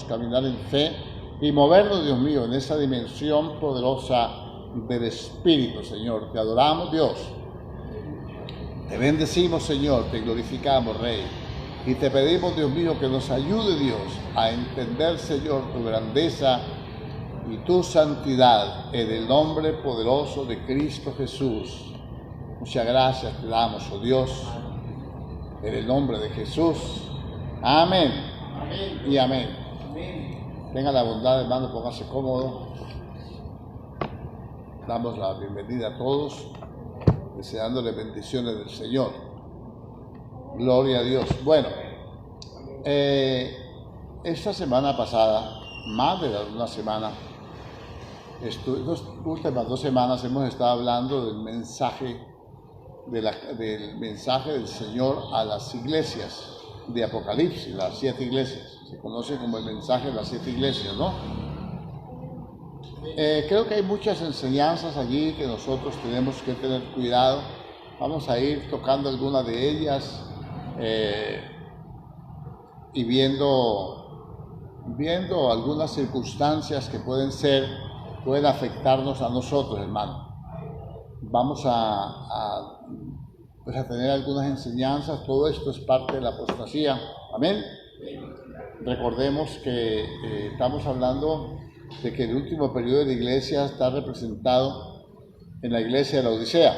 caminar en fe y movernos, Dios mío, en esa dimensión poderosa del Espíritu, Señor. Te adoramos, Dios. Te bendecimos, Señor, te glorificamos, Rey. Y te pedimos, Dios mío, que nos ayude, Dios, a entender, Señor, tu grandeza y tu santidad en el nombre poderoso de Cristo Jesús. Muchas gracias te damos, oh Dios, en el nombre de Jesús. Amén. Amén. Y amén. Amén. Tenga la bondad, hermano, póngase cómodo. Damos la bienvenida a todos, deseándoles bendiciones del Señor. Gloria a Dios. Bueno, esta semana pasada, más de una semana, las últimas 2 semanas hemos estado hablando del mensaje del Señor a las iglesias de Apocalipsis, las 7 iglesias. Se conoce como el mensaje de las 7 iglesias, ¿no? Creo que hay muchas enseñanzas allí que nosotros tenemos que tener cuidado. Vamos a ir tocando algunas de ellas y viendo algunas circunstancias que pueden afectarnos a nosotros, hermano. Vamos a tener algunas enseñanzas. Todo esto es parte de la apostasía. Amén. Recordemos que estamos hablando de que el último periodo de la iglesia está representado en la iglesia de la Odisea,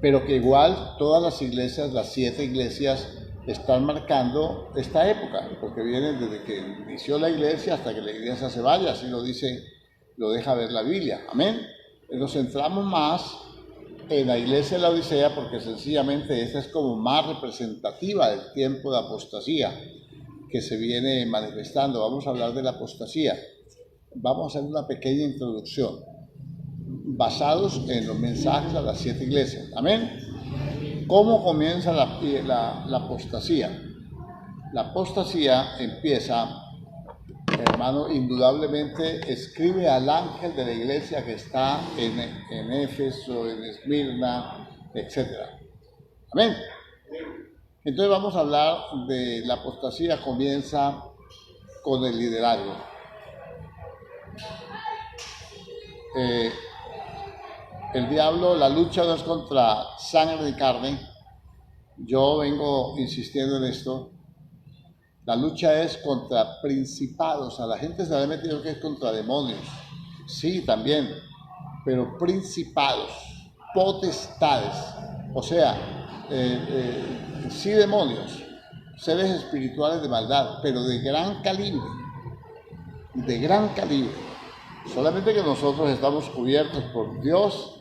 pero que igual todas las iglesias, las 7 iglesias, están marcando esta época, porque vienen desde que inició la iglesia hasta que la iglesia se vaya, así lo deja ver la Biblia. Amén. Nos centramos más en la iglesia de la Odisea porque sencillamente esta es como más representativa del tiempo de apostasía que se viene manifestando. Vamos a hablar de la apostasía. Vamos a hacer una pequeña introducción basados en los mensajes a las 7 iglesias. Amén. ¿Cómo comienza la apostasía? La apostasía empieza, hermano, indudablemente escribe al ángel de la iglesia que está en Éfeso, en Esmirna, etc. Amén. Entonces vamos a hablar de la apostasía. Comienza con el liderazgo. El diablo, la lucha no es contra sangre y carne. Yo vengo insistiendo en esto. La lucha es contra principados. A la gente se le ha metido que es contra demonios. Sí, también. Pero principados, potestades. O sea, sí demonios, seres espirituales de maldad, pero de gran calibre. De gran calibre. Solamente que nosotros estamos cubiertos por Dios.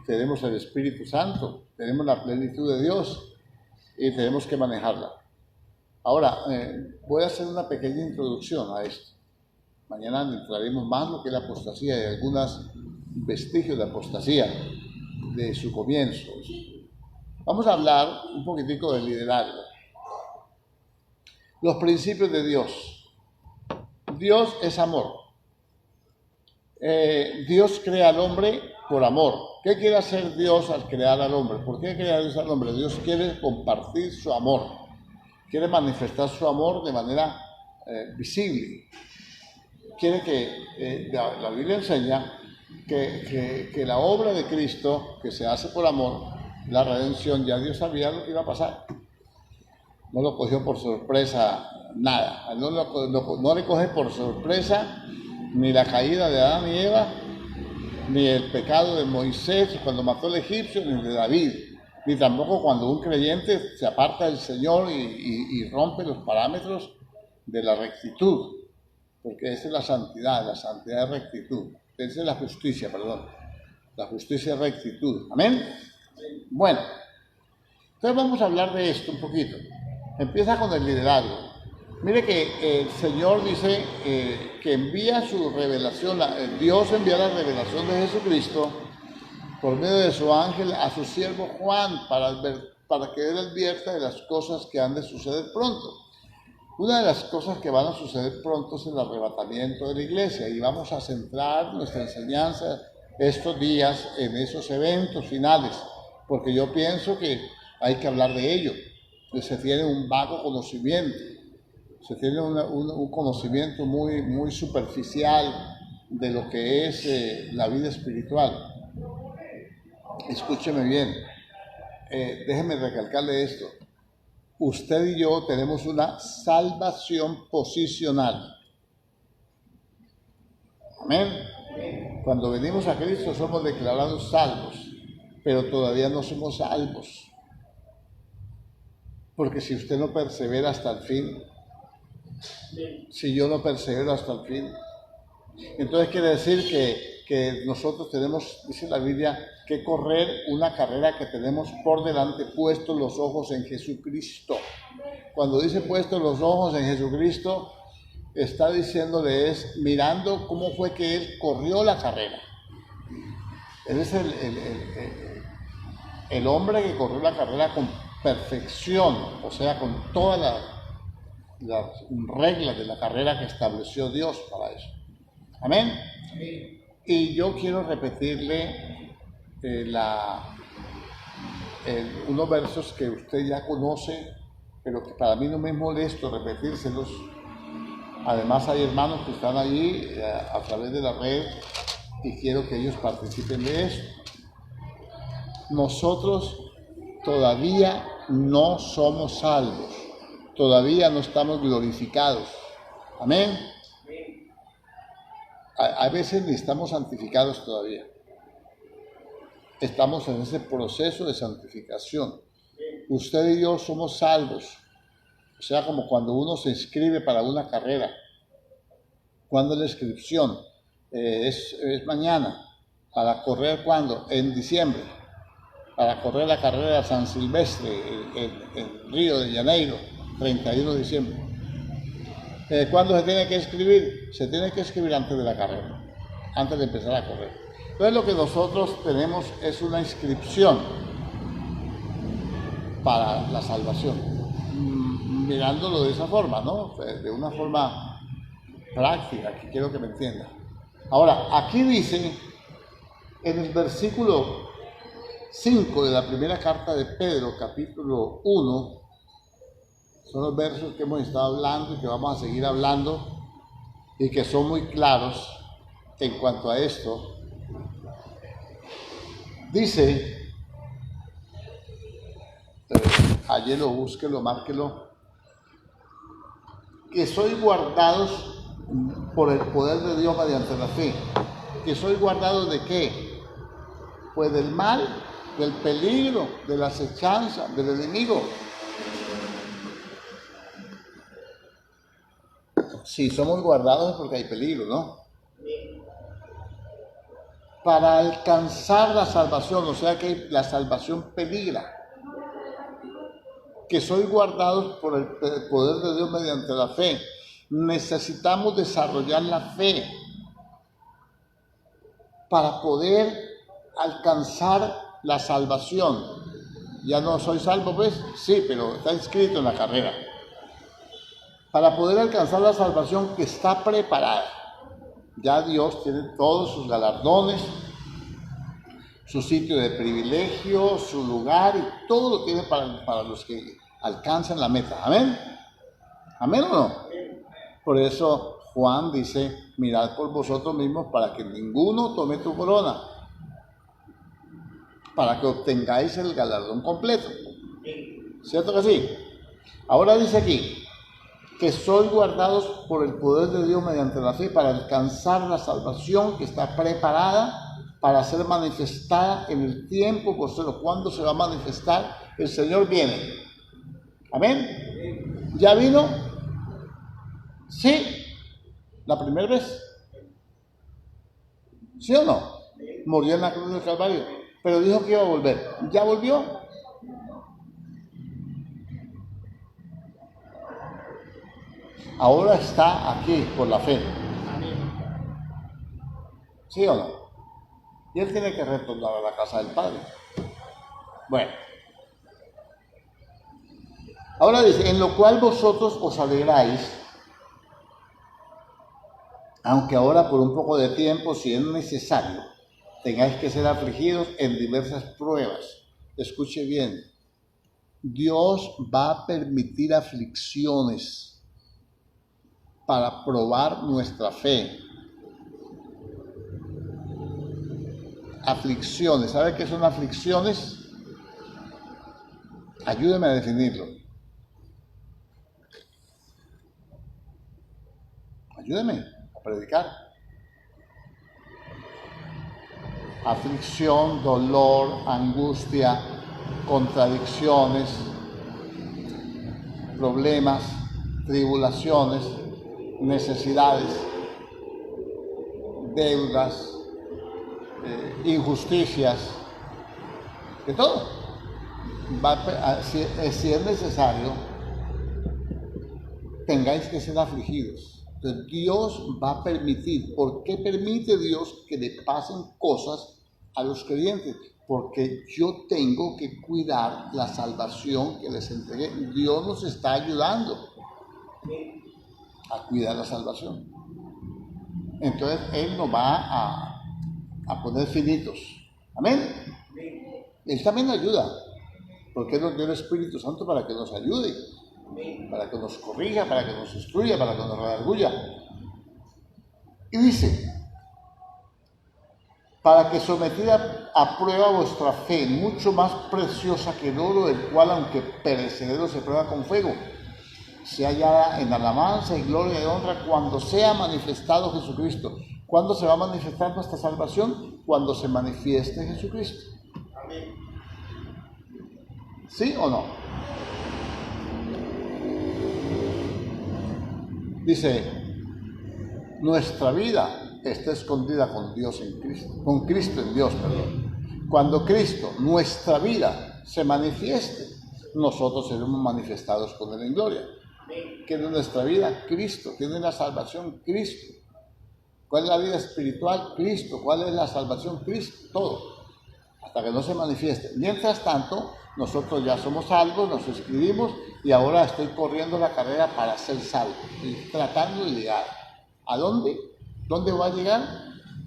Tenemos el Espíritu Santo. Tenemos la plenitud de Dios. Y tenemos que manejarla. Ahora, voy a hacer una pequeña introducción a esto. Mañana entraremos más lo que es la apostasía y algunos vestigios de apostasía de su comienzo. Vamos a hablar un poquitico del liderazgo. Los principios de Dios. Dios es amor. Dios crea al hombre por amor. ¿Qué quiere hacer Dios al crear al hombre? ¿Por qué crea Dios al hombre? Dios quiere compartir su amor. Quiere manifestar su amor de manera visible. Quiere que, la Biblia enseña que la obra de Cristo, que se hace por amor, la redención, ya Dios sabía lo que iba a pasar. No lo cogió por sorpresa nada. No le coge por sorpresa ni la caída de Adán y Eva, ni el pecado de Moisés cuando mató al egipcio, ni de David. Ni tampoco cuando un creyente se aparta del Señor y rompe los parámetros de la rectitud, porque esa es la santidad es rectitud, esa es la justicia es rectitud. Amén. Bueno, entonces vamos a hablar de esto un poquito. Empieza con el liderazgo. Mire que el Señor dice que envía su revelación, Dios envía la revelación de Jesucristo por medio de su ángel a su siervo Juan para que él advierta de las cosas que han de suceder pronto. Una de las cosas que van a suceder pronto es el arrebatamiento de la iglesia, y vamos a centrar nuestra enseñanza estos días en esos eventos finales, porque yo pienso que hay que hablar de ello, que se tiene un vago conocimiento. Se tiene un conocimiento muy, muy superficial de lo que es la vida espiritual. Escúcheme bien, déjeme recalcarle esto. Usted y yo tenemos una salvación posicional. Amén. Cuando venimos a Cristo somos declarados salvos, pero todavía no somos salvos. Porque si usted no persevera hasta el fin, si yo no persevero hasta el fin, entonces quiere decir que nosotros tenemos, dice la Biblia, que correr una carrera que tenemos por delante, puestos los ojos en Jesucristo. Cuando dice puestos los ojos en Jesucristo, está diciéndole es mirando cómo fue que Él corrió la carrera. Él es el hombre que corrió la carrera con perfección, o sea, con todas las reglas de la carrera que estableció Dios para eso. Amén. Y yo quiero repetirle unos versos que usted ya conoce, pero que para mí no me es molesto repetírselos. Además hay hermanos que están allí a través de la red y quiero que ellos participen de esto. Nosotros todavía no somos salvos, todavía no estamos glorificados. Amén. A veces ni estamos santificados todavía. Estamos en ese proceso de santificación. Usted y yo somos salvos. O sea, como cuando uno se inscribe para una carrera. ¿Cuándo es la inscripción? Es mañana. ¿Para correr cuándo? En diciembre. Para correr la carrera de San Silvestre en Río de Janeiro, 31 de diciembre. ¿Cuándo se tiene que inscribir? Se tiene que inscribir antes de la carrera, antes de empezar a correr. Entonces lo que nosotros tenemos es una inscripción para la salvación, mirándolo de esa forma, ¿no? De una forma práctica, que quiero que me entienda. Ahora, aquí dice, en el versículo 5 de la primera carta de Pedro, capítulo 1, son los versos que hemos estado hablando y que vamos a seguir hablando y que son muy claros en cuanto a esto. Dice, ayer lo búsquelo, márquelo, que sois guardados por el poder de Dios mediante la fe. ¿Que sois guardados de qué? Pues del mal, del peligro, de la acechanza, del enemigo. Si somos guardados es porque hay peligro, ¿no? Para alcanzar la salvación, o sea que la salvación peligra. Que sois guardados por el poder de Dios mediante la fe. Necesitamos desarrollar la fe para poder alcanzar la salvación. ¿Ya no soy salvo, pues? Sí, pero está inscrito en la carrera. Para poder alcanzar la salvación que está preparada. Ya Dios tiene todos sus galardones, su sitio de privilegio, su lugar y todo lo tiene para los que alcanzan la meta. ¿Amén? ¿Amén o no? Por eso Juan dice, mirad por vosotros mismos para que ninguno tome tu corona, para que obtengáis el galardón completo. ¿Cierto que sí? Ahora dice aquí, que sois guardados por el poder de Dios mediante la fe para alcanzar la salvación que está preparada para ser manifestada en el tiempo posterior. ¿Cuándo se va a manifestar? El Señor viene. ¿Amén? ¿Ya vino? Sí. ¿La primera vez? ¿Sí o no? Murió en la cruz del Calvario, pero dijo que iba a volver. ¿Ya volvió? Ahora está aquí por la fe. ¿Sí o no? Y él tiene que retornar a la casa del Padre. Bueno. Ahora dice, en lo cual vosotros os alegráis, aunque ahora por un poco de tiempo, si es necesario, tengáis que ser afligidos en diversas pruebas. Escuche bien. Dios va a permitir aflicciones para probar nuestra fe. Aflicciones. ¿Sabe qué son aflicciones? Ayúdeme a definirlo. Ayúdeme a predicar. Aflicción, dolor, angustia, contradicciones, problemas, tribulaciones, necesidades, deudas, injusticias, de todo. Si es necesario, tengáis que ser afligidos. Entonces Dios va a permitir. ¿Por qué permite Dios que le pasen cosas a los creyentes? Porque yo tengo que cuidar la salvación que les entregué. Dios nos está ayudando a cuidar la salvación. Entonces Él nos va a poner finitos. Amén. Él también nos ayuda, porque Él nos dio el Espíritu Santo para que nos ayude, para que nos corrija, para que nos instruya, para que nos redarguya. Y dice, para que sometida a prueba vuestra fe, mucho más preciosa que el oro, el cual, aunque perecedero, se prueba con fuego, sea hallada en alabanza y gloria y honra cuando sea manifestado Jesucristo. ¿Cuándo se va a manifestar nuestra salvación? Cuando se manifieste Jesucristo. Amén. ¿Sí o no? Dice, nuestra vida está escondida con Dios en Cristo, con Cristo en Dios, perdón. Cuando Cristo, nuestra vida, se manifieste, nosotros seremos manifestados con Él en gloria. ¿Qué es nuestra vida? Cristo. ¿Quién es la salvación? Cristo. ¿Cuál es la vida espiritual? Cristo. ¿Cuál es la salvación? Cristo. Todo. Hasta que no se manifieste. Mientras tanto, nosotros ya somos salvos, nos inscribimos y ahora estoy corriendo la carrera para ser salvo. Y tratando de llegar. ¿A dónde? ¿Dónde va a llegar?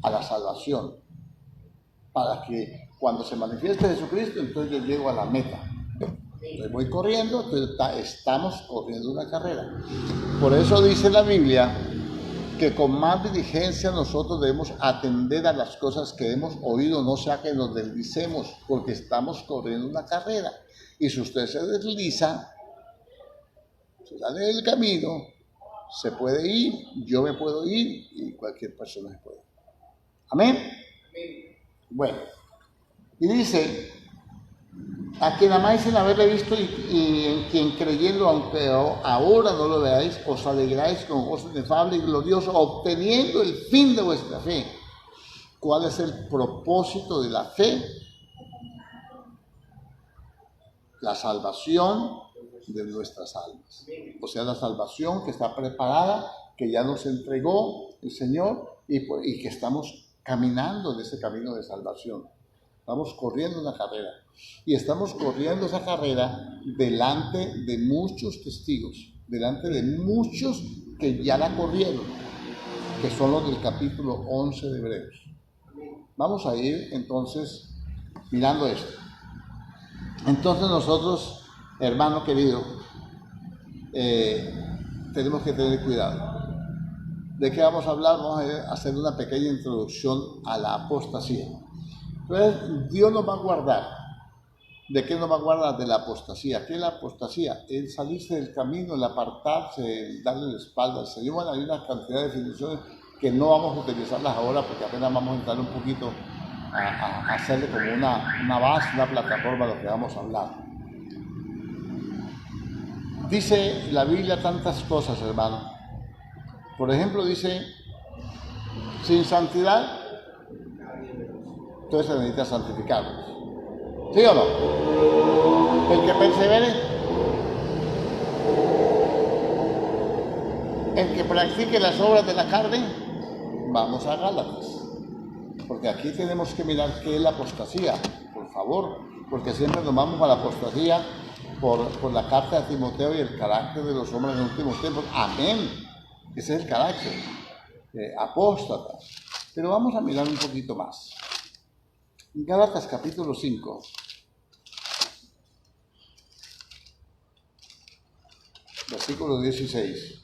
A la salvación. Para que cuando se manifieste Jesucristo, entonces yo llego a la meta. Entonces voy corriendo, entonces estamos corriendo una carrera. Por eso dice la Biblia que con más diligencia nosotros debemos atender a las cosas que hemos oído, no sea que nos deslicemos, porque estamos corriendo una carrera. Y si usted se desliza, se sale del camino, se puede ir, yo me puedo ir y cualquier persona se puede ir. ¿Amén? Bueno, y dice, a quien amáis sin haberle visto y en quien creyendo, aunque ahora no lo veáis, os alegráis con gozo inefable y glorioso, obteniendo el fin de vuestra fe. ¿Cuál es el propósito de la fe? La salvación de nuestras almas. O sea, la salvación que está preparada, que ya nos entregó el Señor y que estamos caminando en ese camino de salvación. Estamos corriendo una carrera. Y estamos corriendo esa carrera delante de muchos testigos, delante de muchos que ya la corrieron, que son los del capítulo 11 de Hebreos. Vamos a ir entonces mirando esto. Entonces nosotros, hermano querido, tenemos que tener cuidado. ¿De qué vamos a hablar? Vamos a hacer una pequeña introducción a la apostasía. Entonces, Dios nos va a guardar. ¿De qué nos va a guardar? De la apostasía. ¿Qué es la apostasía? El salirse del camino, el apartarse, el darle la espalda al Señor. Bueno, hay una cantidad de definiciones que no vamos a utilizarlas ahora porque apenas vamos a entrar un poquito a hacerle como una base, una plataforma de lo que vamos a hablar. Dice la Biblia tantas cosas, hermano. Por ejemplo, dice, sin santidad, entonces se necesita santificarnos. ¿Sí o no? El que persevere, el que practique las obras de la carne, vamos a Gálatas. Porque aquí tenemos que mirar qué es la apostasía, por favor, porque siempre nos vamos a la apostasía por la carta de Timoteo y el carácter de los hombres en los últimos tiempos. Amén. Ese es el carácter, apóstata. Pero vamos a mirar un poquito más. En Gálatas capítulo 5, versículo 16.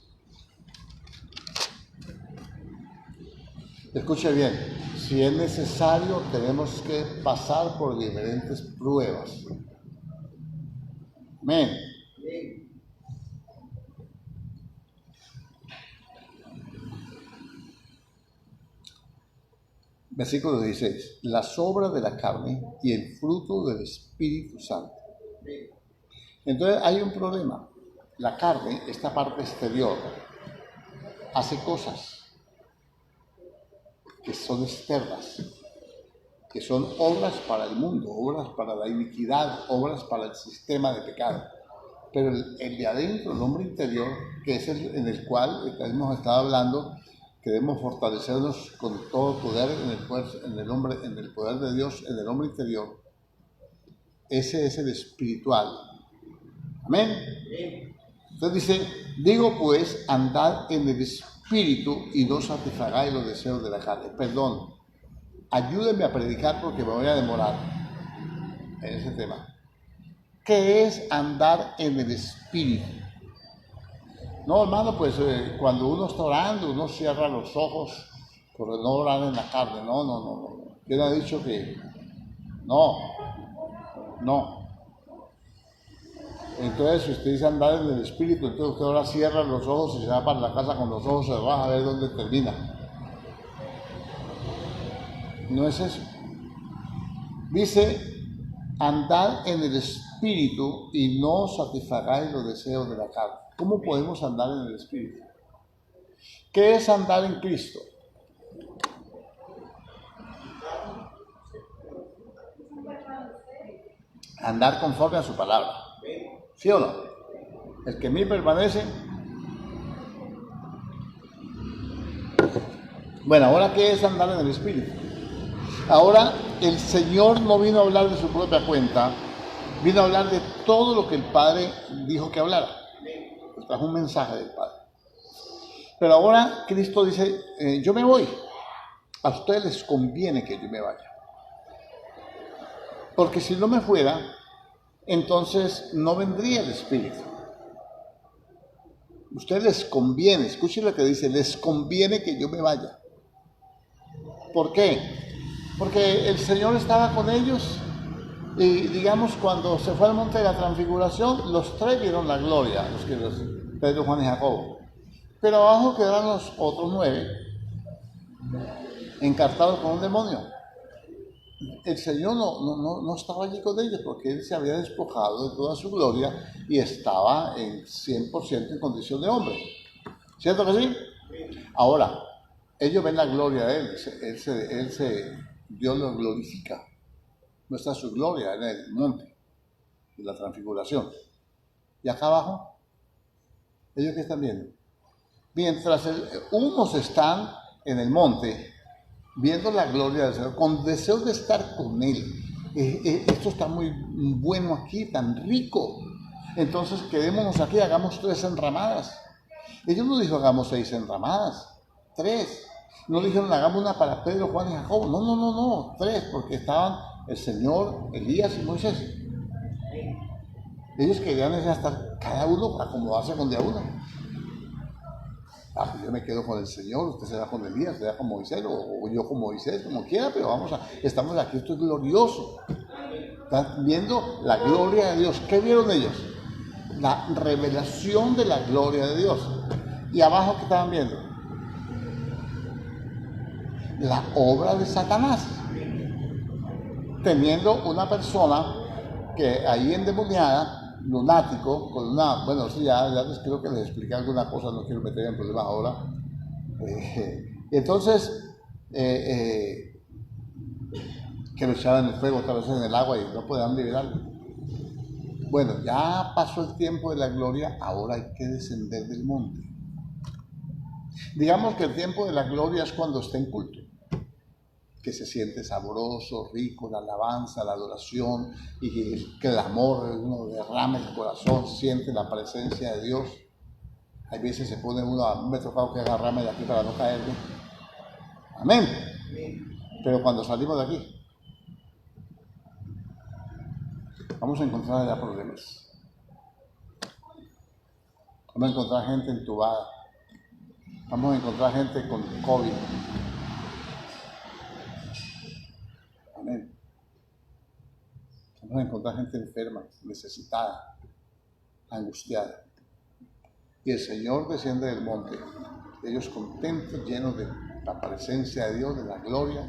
Escuche bien, si es necesario, tenemos que pasar por diferentes pruebas. Amén. Versículo 16. Las obras de la carne y el fruto del Espíritu Santo. Entonces hay un problema. La carne, esta parte exterior, hace cosas que son externas, que son obras para el mundo, obras para la iniquidad, obras para el sistema de pecado. Pero el de adentro, el hombre interior, que es el en el cual hemos estado hablando, que debemos fortalecernos con todo poder en el poder de Dios, en el hombre interior. Ese es el espiritual. Amén. Entonces dice, digo pues, andad en el espíritu y no satisfagáis los deseos de la carne. Perdón, ayúdenme a predicar porque me voy a demorar en ese tema. ¿Qué es andar en el espíritu? No, hermano, pues cuando uno está orando, uno cierra los ojos por no orar en la carne. No. ¿Quién ha dicho que? No. Entonces, si usted dice andar en el espíritu, entonces usted ahora cierra los ojos y se va para la casa con los ojos cerrados a ver dónde termina. No es eso. Dice, andad en el espíritu y no satisfagáis los deseos de la carne. ¿Cómo podemos andar en el espíritu? ¿Qué es andar en Cristo? Andar conforme a su palabra. ¿Sí o no? El que en mí permanece. Bueno, ahora ¿qué es andar en el espíritu? Ahora el Señor no vino a hablar de su propia cuenta, vino a hablar de todo lo que el Padre dijo que hablara. Trajo un mensaje del Padre. Pero ahora Cristo dice, yo me voy. A ustedes les conviene que yo me vaya. Porque si no me fuera, entonces no vendría el Espíritu. A ustedes les conviene, escuchen lo que dice, les conviene que yo me vaya. ¿Por qué? Porque el Señor estaba con ellos y digamos cuando se fue al monte de la transfiguración, los tres vieron la gloria, Pedro, Juan y Jacobo. Pero abajo quedaron los otros 9 encartados con un demonio. El Señor no estaba allí con ellos porque Él se había despojado de toda su gloria y estaba en 100% en condición de hombre. ¿Cierto que sí? Ahora, ellos ven la gloria de Él, Dios lo glorifica. Muestra su gloria en el monte de la transfiguración. Y acá abajo, ¿ellos qué están viendo? Mientras unos están en el monte, viendo la gloria del Señor, con deseo de estar con Él. Esto está muy bueno aquí, tan rico. Entonces quedémonos aquí, hagamos 3 enramadas. Ellos no dijeron hagamos 6 enramadas, 3. No dijeron hagamos una para Pedro, Juan y Jacobo. No, 3, porque estaban el Señor, Elías y Moisés. Ellos querían estar cada uno para acomodarse con de a uno. Pues yo me quedo con el Señor, usted se va con Elías, usted va con Moisés, o yo con Moisés, como quiera, pero estamos aquí, esto es glorioso. Están viendo la gloria de Dios. ¿Qué vieron ellos? La revelación de la gloria de Dios. ¿Y abajo qué estaban viendo? La obra de Satanás. Teniendo una persona que ahí endemoniada, lunático, con bueno, sí, ya les creo que les expliqué alguna cosa, no quiero meter en problemas ahora. Entonces, que lo echaban en el fuego, otra vez en el agua y no podían liberarlo. Bueno, ya pasó el tiempo de la gloria, ahora hay que descender del monte. Digamos que el tiempo de la gloria es cuando está en culto, que se siente sabroso, rico, la alabanza, la adoración y el clamor, uno derrama el corazón, siente la presencia de Dios. Hay veces se pone uno, me ha tocado que agarrarme de aquí para no caerme. Amén. Pero cuando salimos de aquí, vamos a encontrar allá problemas. Vamos a encontrar gente entubada. Vamos a encontrar gente con COVID. Vamos a encontrar gente enferma, necesitada, angustiada. Y el Señor desciende del monte, ellos contentos, llenos de la presencia de Dios, de la gloria.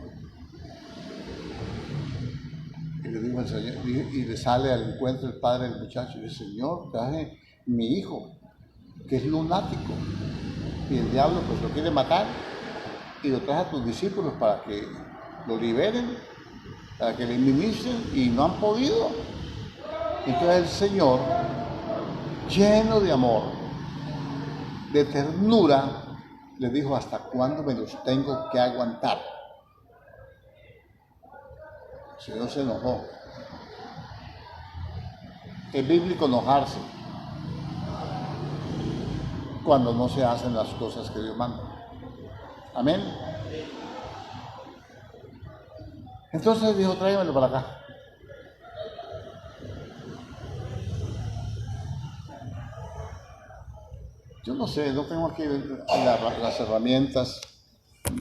Y le dijo el Señor, y le sale al encuentro el padre del muchacho y dice: Señor, traje mi hijo, que es lunático, y el diablo pues lo quiere matar, y lo traje a tus discípulos para que lo liberen, para que le ministren, y no han podido. Entonces el Señor, lleno de amor, de ternura, le dijo: ¿hasta cuándo me los tengo que aguantar? El Señor se enojó. Es bíblico enojarse cuando no se hacen las cosas que Dios manda. Amén. Entonces dijo: tráemelo para acá. Yo no sé, no tengo aquí las herramientas.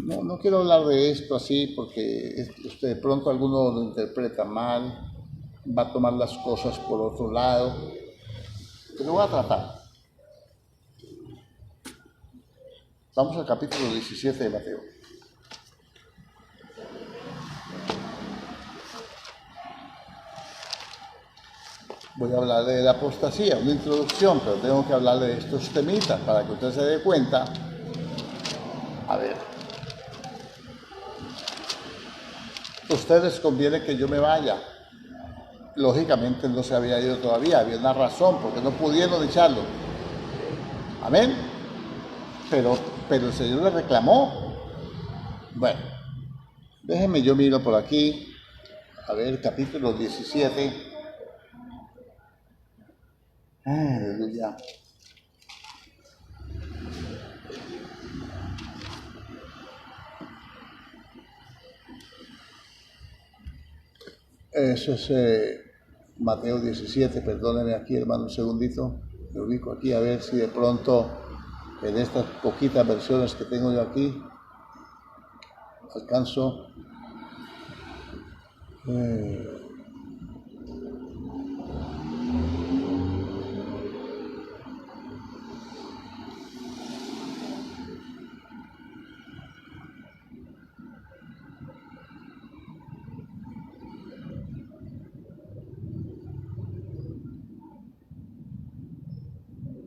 No quiero hablar de esto así porque de pronto alguno lo interpreta mal, va a tomar las cosas por otro lado, pero voy a tratar. Vamos al capítulo 17 de Mateo. Voy a hablar de la apostasía, una introducción, pero tengo que hablar de estos temitas para que usted se dé cuenta. A ver, a ustedes conviene que yo me vaya. Lógicamente no se había ido todavía, había una razón porque no pudieron echarlo. Amén. Pero el Señor le reclamó. Bueno, déjenme yo miro por aquí, a ver, capítulo 17. Aleluya. Eso es Mateo 17, perdónenme aquí, hermano, un segundito. Me ubico aquí a ver si de pronto en estas poquitas versiones que tengo yo aquí alcanzo.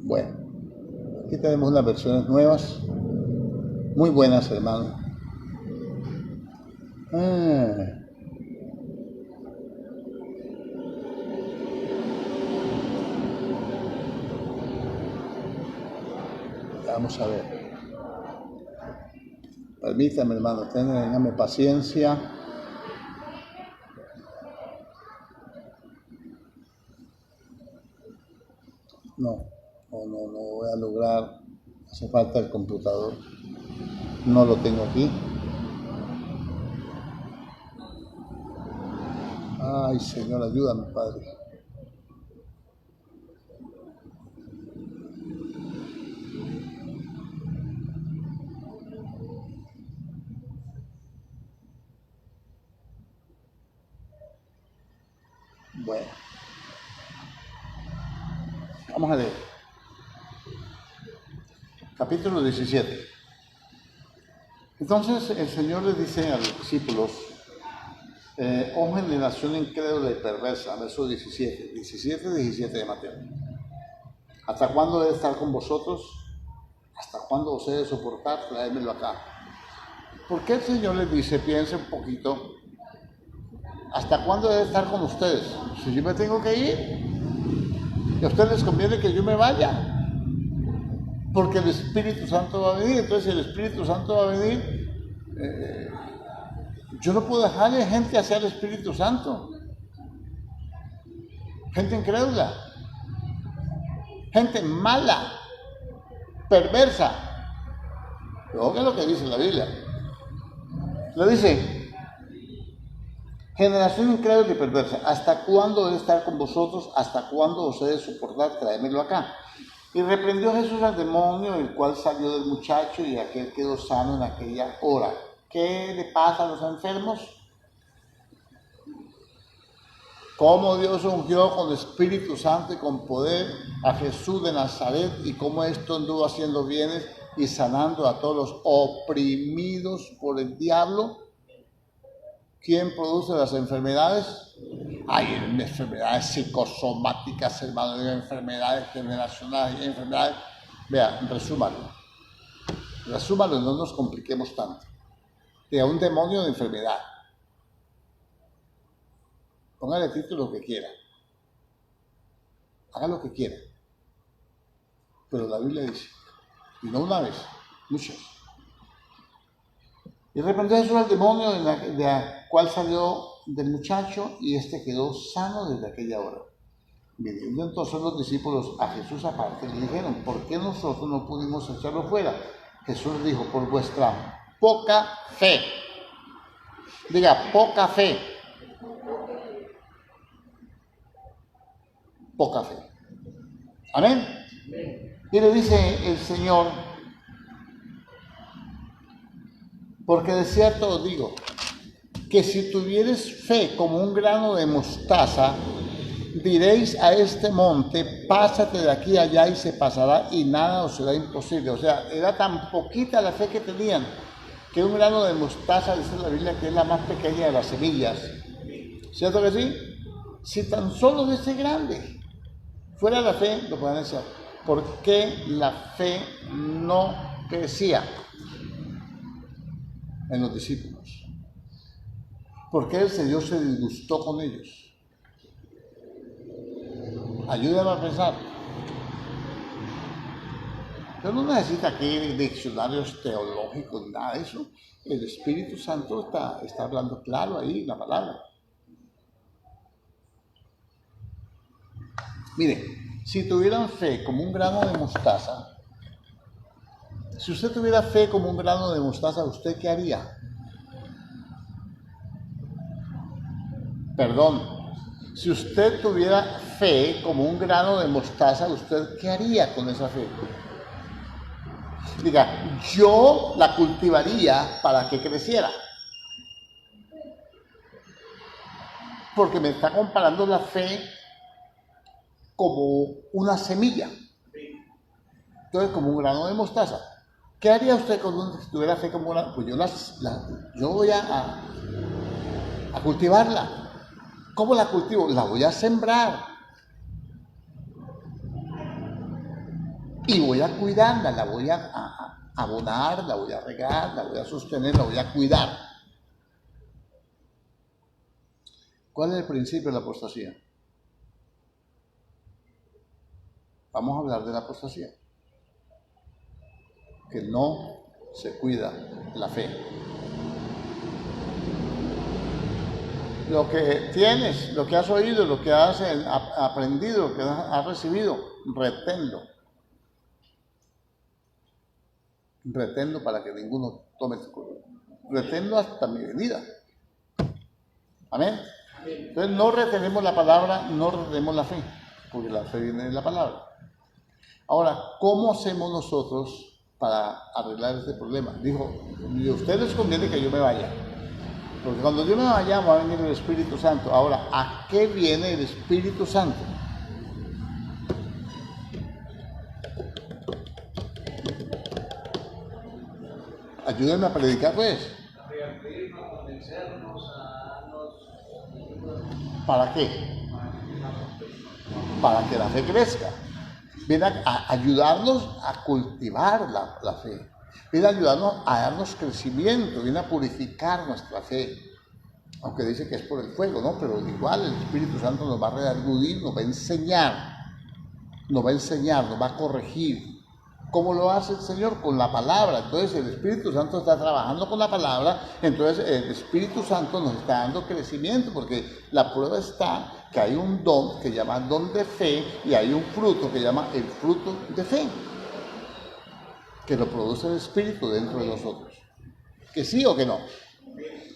Bueno, aquí tenemos unas versiones nuevas, muy buenas, hermano. Vamos a ver. Permítame, hermano, téngame paciencia. No voy a lograr. Hace falta el computador. No lo tengo aquí. Ay, Señor, ayúdame, Padre. Bueno, vamos a leer. Capítulo 17. Entonces el Señor les dice a los discípulos: oh generación incrédula y perversa, verso 17 de Mateo. ¿Hasta cuándo he de estar con vosotros? ¿Hasta cuándo os he de soportar? Traédmelo acá. ¿Por qué el Señor les dice, piense un poquito, hasta cuándo he de estar con ustedes? Si yo me tengo que ir, y a ustedes les conviene que yo me vaya, porque el Espíritu Santo va a venir. Entonces, si el Espíritu Santo va a venir, yo no puedo dejarle gente hacia el Espíritu Santo. Gente incrédula, gente mala, perversa. Oigan lo que dice la Biblia. Le dice: generación incrédula y perversa, ¿hasta cuándo he de estar con vosotros? ¿Hasta cuándo os he de soportar? Tráemelo acá. Y reprendió Jesús al demonio, el cual salió del muchacho, y aquel quedó sano en aquella hora. ¿Qué le pasa a los enfermos? cómo Dios ungió con Espíritu Santo y con poder a Jesús de Nazaret y cómo esto anduvo haciendo bienes y sanando a todos los oprimidos por el diablo. ¿Quién produce las enfermedades? Hay enfermedades psicosomáticas, hermano, hay enfermedades generacionales, hay enfermedades. Vea, resúmalo, y no nos compliquemos tanto. De un demonio de enfermedad. Póngale el título lo que quiera. Haga lo que quiera. Pero la Biblia dice, y no una vez, muchas. Y reprendió Jesús al demonio de la cual salió del muchacho y este quedó sano desde aquella hora. Viniendo entonces los discípulos a Jesús aparte le dijeron, ¿por qué nosotros no pudimos echarlo fuera? Jesús dijo, por vuestra poca fe. Diga, poca fe. Poca fe. Amén. Y le dice el Señor, porque de cierto os digo, que si tuvieres fe como un grano de mostaza, diréis a este monte, pásate de aquí a allá y se pasará y nada os será imposible. O sea, era tan poquita la fe que tenían, que un grano de mostaza, dice la Biblia, que es la más pequeña de las semillas. ¿Cierto que sí? Si tan solo de ese grande fuera la fe, lo pueden hacer. ¿Por qué la fe no crecía en los discípulos? ¿Por qué el Señor se disgustó con ellos? Ayúdame a pensar. Usted no necesita aquí diccionarios teológicos, nada de eso. El Espíritu Santo está hablando claro ahí, la palabra. Mire, si tuvieran fe como un grano de mostaza, si usted tuviera fe como un grano de mostaza, ¿usted qué haría? Perdón, si usted tuviera fe como un grano de mostaza, ¿usted qué haría con esa fe? Diga, yo la cultivaría para que creciera. Porque me está comparando la fe como una semilla. Entonces, como un grano de mostaza. ¿Qué haría usted si tuviera fe como una? Pues yo voy a cultivarla. ¿Cómo la cultivo? La voy a sembrar. Y voy a cuidarla, la voy a abonar, la voy a regar, la voy a sostener, la voy a cuidar. ¿Cuál es el principio de la apostasía? Vamos a hablar de la apostasía. Que no se cuida la fe. Lo que tienes, lo que has oído, lo que has aprendido, lo que has recibido, reténlo. Reténlo para que ninguno tome tu cuerpo. Reténlo hasta mi venida. Amén. Entonces no retenemos la palabra, no retenemos la fe, porque la fe viene de la palabra. Ahora, ¿cómo hacemos nosotros para arreglar este problema? Dijo, a ustedes les conviene que yo me vaya, porque cuando yo me vaya va a venir el Espíritu Santo. Ahora, ¿a qué viene el Espíritu Santo? Ayúdenme a predicar, pues. ¿Para qué? Para que la fe crezca. Viene a ayudarnos a cultivar la fe. Viene a ayudarnos a darnos crecimiento, viene a purificar nuestra fe. Aunque dice que es por el fuego, ¿no? Pero igual el Espíritu Santo nos va a redargudir, nos va a enseñar, nos va a corregir. ¿Cómo lo hace el Señor? Con la palabra. Entonces el Espíritu Santo está trabajando con la palabra, entonces el Espíritu Santo nos está dando crecimiento, porque la prueba está que hay un don que llama don de fe y hay un fruto que llama el fruto de fe, que lo produce el Espíritu dentro de nosotros. ¿Que sí o que no?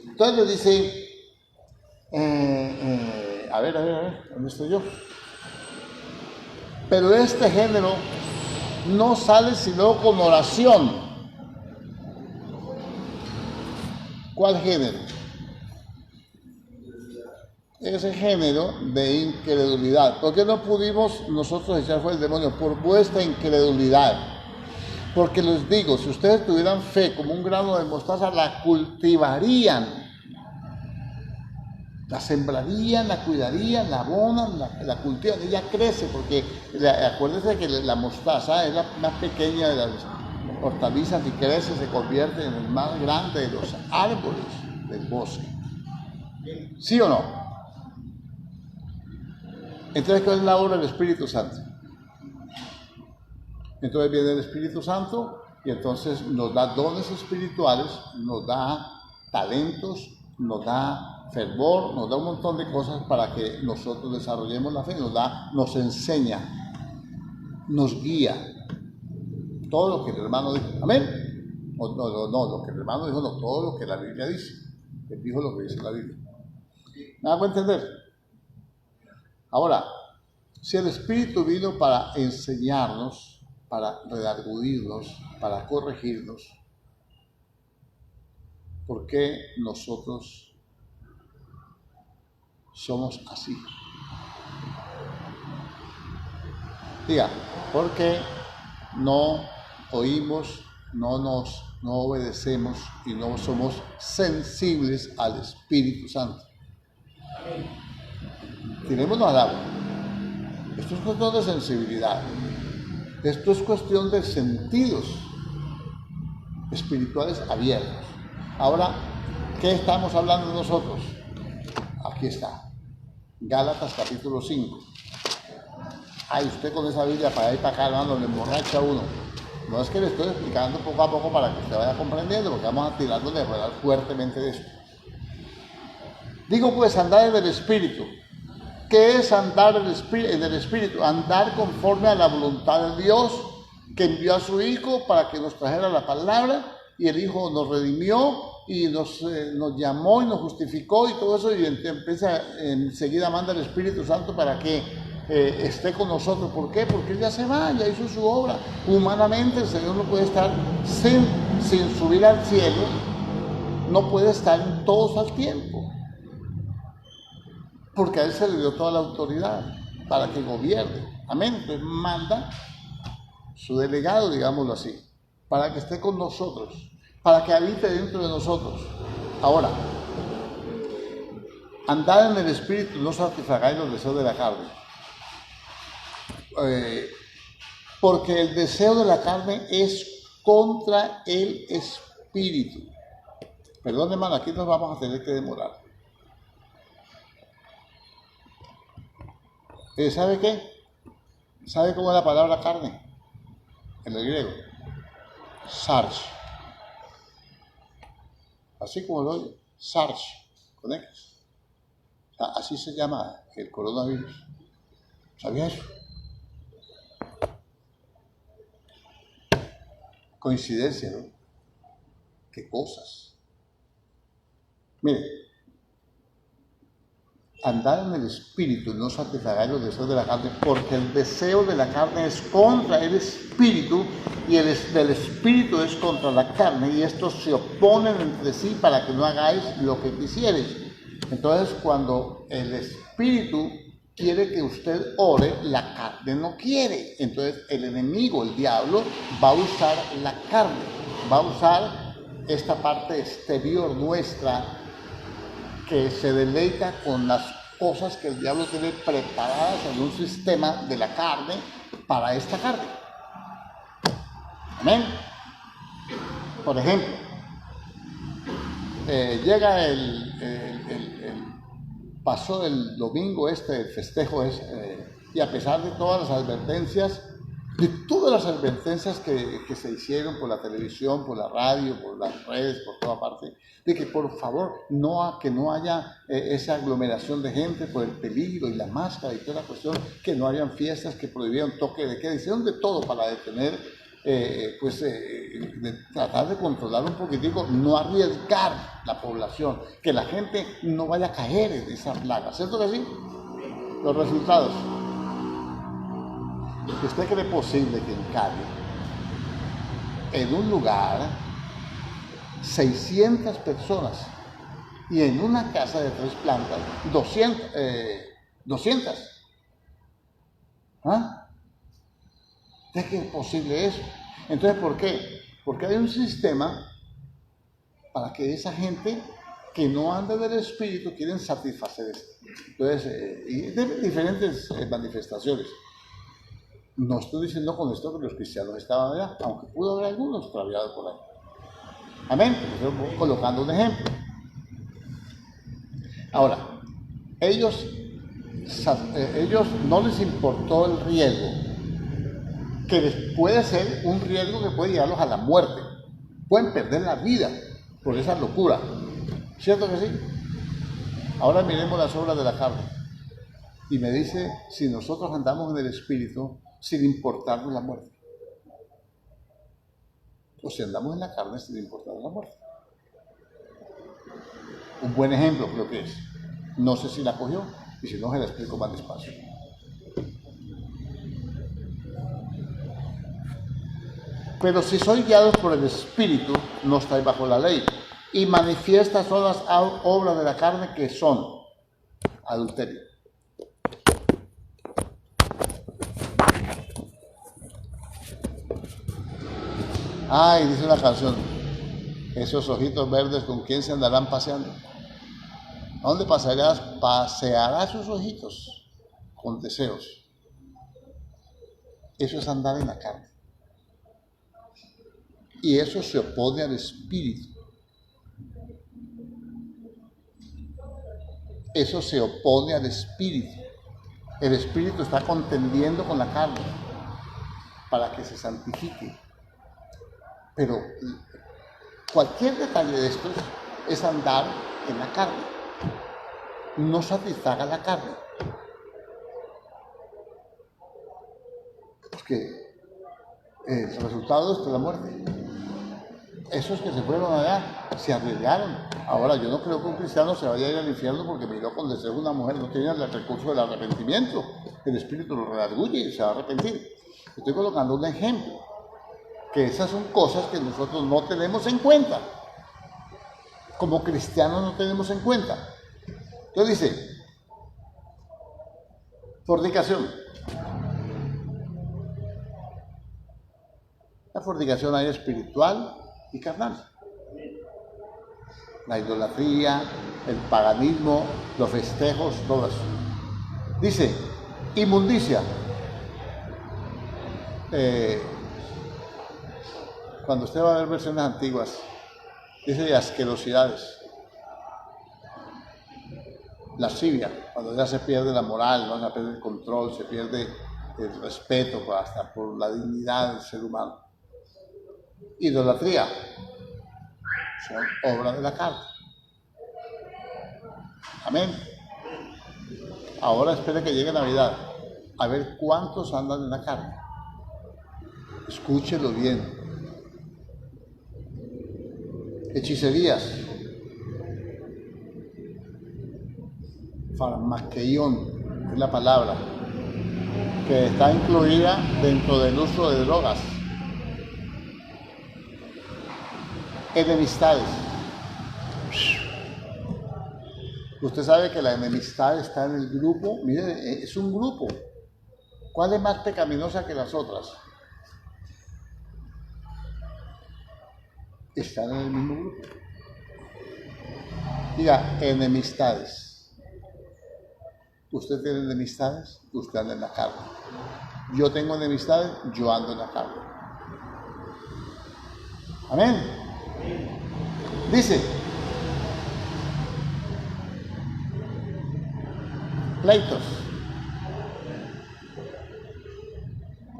Entonces le dice, a ver, ¿dónde estoy yo? Pero este género no sale sino con oración. ¿Cuál género? ese género de incredulidad. ¿Por qué no pudimos nosotros echar fuera el demonio? Por vuestra incredulidad. Porque les digo, si ustedes tuvieran fe como un grano de mostaza, la cultivarían, la sembrarían, la cuidarían, la abonan, la cultivan, ella crece, porque acuérdense que la mostaza es la más pequeña de las hortalizas y crece, se convierte en el más grande de los árboles del bosque. ¿Sí o no? Entonces, ¿cuál es la obra del Espíritu Santo? Entonces viene el Espíritu Santo y entonces nos da dones espirituales, nos da talentos, nos da fervor, nos da un montón de cosas para que nosotros desarrollemos la fe, nos enseña, nos guía. Todo lo que el hermano dijo. ¿Amén? No, lo que el hermano dijo, no, todo lo que la Biblia dice. Él dijo lo que dice la Biblia. ¿Me hago entender? Ahora, si el Espíritu vino para enseñarnos, para redarguirnos, para corregirnos, ¿por qué nosotros somos así? Diga, ¿por qué no oímos, no obedecemos y no somos sensibles al Espíritu Santo? Tirémonos al agua. Esto es cuestión de sensibilidad. Esto es cuestión de sentidos espirituales abiertos. Ahora, ¿qué estamos hablando nosotros? Aquí está. Gálatas capítulo 5. Ay, usted con esa Biblia para allá y para acá, hermano, le emborracha a uno. No es que le estoy explicando poco a poco para que usted vaya comprendiendo, porque vamos a tirarnos de hablar fuertemente de esto. Digo pues, andar en el Espíritu. ¿Qué es andar en el Espíritu? Andar conforme a la voluntad de Dios, que envió a su Hijo para que nos trajera la palabra, y el Hijo nos redimió y nos llamó y nos justificó y todo eso, y enseguida manda el Espíritu Santo para que esté con nosotros. ¿Por qué? Porque Él ya se va, ya hizo su obra. Humanamente el Señor no puede estar sin subir al cielo, no puede estar en todos al tiempo. Porque a Él se le dio toda la autoridad para que gobierne. Amén. Entonces manda su delegado, digámoslo así, para que esté con nosotros, para que habite dentro de nosotros. Ahora, andar en el Espíritu, no satisfagáis los deseos de la carne. Porque el deseo de la carne es contra el Espíritu. Perdón, hermano, aquí nos vamos a tener que demorar. ¿Sabe qué? ¿Sabe cómo es la palabra carne? En el griego. Sarx. Así como lo oye. Sarx. Con X. O sea, así se llama el coronavirus. ¿Sabía eso? Coincidencia, ¿no? ¿Qué cosas? Mire, andar en el Espíritu, no satisfagáis los deseos de la carne, porque el deseo de la carne es contra el Espíritu y el del Espíritu es contra la carne, y estos se oponen entre sí para que no hagáis lo que quisierais. Entonces, cuando el Espíritu quiere que usted ore, la carne no quiere. Entonces, el enemigo, el diablo, va a usar la carne, va a usar esta parte exterior nuestra, que se deleita con las cosas que el diablo tiene preparadas en un sistema de la carne para esta carne. Amén. Por ejemplo, llega pasó el domingo el festejo y a pesar de todas las advertencias, que se hicieron por la televisión, por la radio, por las redes, por toda parte, de que por favor que no haya esa aglomeración de gente por el peligro y la máscara y toda la cuestión, que no hayan fiestas, que prohibieron toque de queda, hicieron de todo para detener, de tratar de controlar un poquitico, no arriesgar la población, que la gente no vaya a caer en esa plaga, ¿cierto que sí? Los resultados. ¿Usted cree posible que en Cali, en un lugar, 600 personas Y en una casa de 3 plantas, 200. ¿Ah? ¿De qué es posible eso? Entonces, ¿por qué? Porque hay un sistema para que esa gente que no anda del espíritu quieren satisfacer esto. Entonces, y de diferentes manifestaciones. No estoy diciendo con esto que los cristianos estaban allá, aunque pudo haber algunos extraviados por ahí. Amén. Estoy colocando un ejemplo. Ahora, ellos no les importó el riesgo, que puede ser un riesgo que puede llevarlos a la muerte. Pueden perder la vida por esa locura. ¿Cierto que sí? Ahora miremos las obras de la carne. Y me dice, si nosotros andamos en el espíritu, sin importarnos la muerte. O si andamos en la carne, sin importarnos la muerte. Un buen ejemplo creo que es. No sé si la cogió, y si no, se la explico más despacio. Pero si sois guiados por el Espíritu, no estáis bajo la ley. Y manifiestas son las obras de la carne, que son adulterio. Ay, dice una canción, esos ojitos verdes, ¿con quién se andarán paseando? ¿A dónde paseará sus ojitos? Con deseos. Eso es andar en la carne. Y eso se opone al Espíritu. Eso se opone al Espíritu. El Espíritu está contendiendo con la carne para que se santifique. Pero cualquier detalle de estos es andar en la carne. No satisfaga la carne. Porque el resultado es la muerte. Esos que se fueron allá se arriesgaron. Ahora, yo no creo que un cristiano se vaya a ir al infierno porque miró con deseo una mujer, no tenía el recurso del arrepentimiento. El Espíritu lo redarguye y se va a arrepentir. Estoy colocando un ejemplo, que esas son cosas que nosotros no tenemos en cuenta. Como cristianos no tenemos en cuenta. Entonces dice, fornicación. La fornicación hay espiritual y carnal. La idolatría, el paganismo, los festejos, todo eso. Dice, inmundicia. Cuando usted va a ver versiones antiguas, dice asquerosidades. Lascivia, cuando ya se pierde la moral, ¿no? Se pierde el control, se pierde el respeto hasta por la dignidad del ser humano. Idolatría, son obras de la carne. Amén. Ahora espere que llegue Navidad, a ver cuántos andan en la carne. Escúchelo bien. Hechicerías, farmaqueión, es la palabra, que está incluida dentro del uso de drogas. Enemistades. Usted sabe que la enemistad está en el grupo, mire, es un grupo. ¿Cuál es más pecaminosa que las otras? Están en el mismo grupo. Diga, enemistades. ¿Usted tiene enemistades? Usted anda en la carne. Yo tengo enemistades, yo ando en la carne. Amén. Dice, pleitos.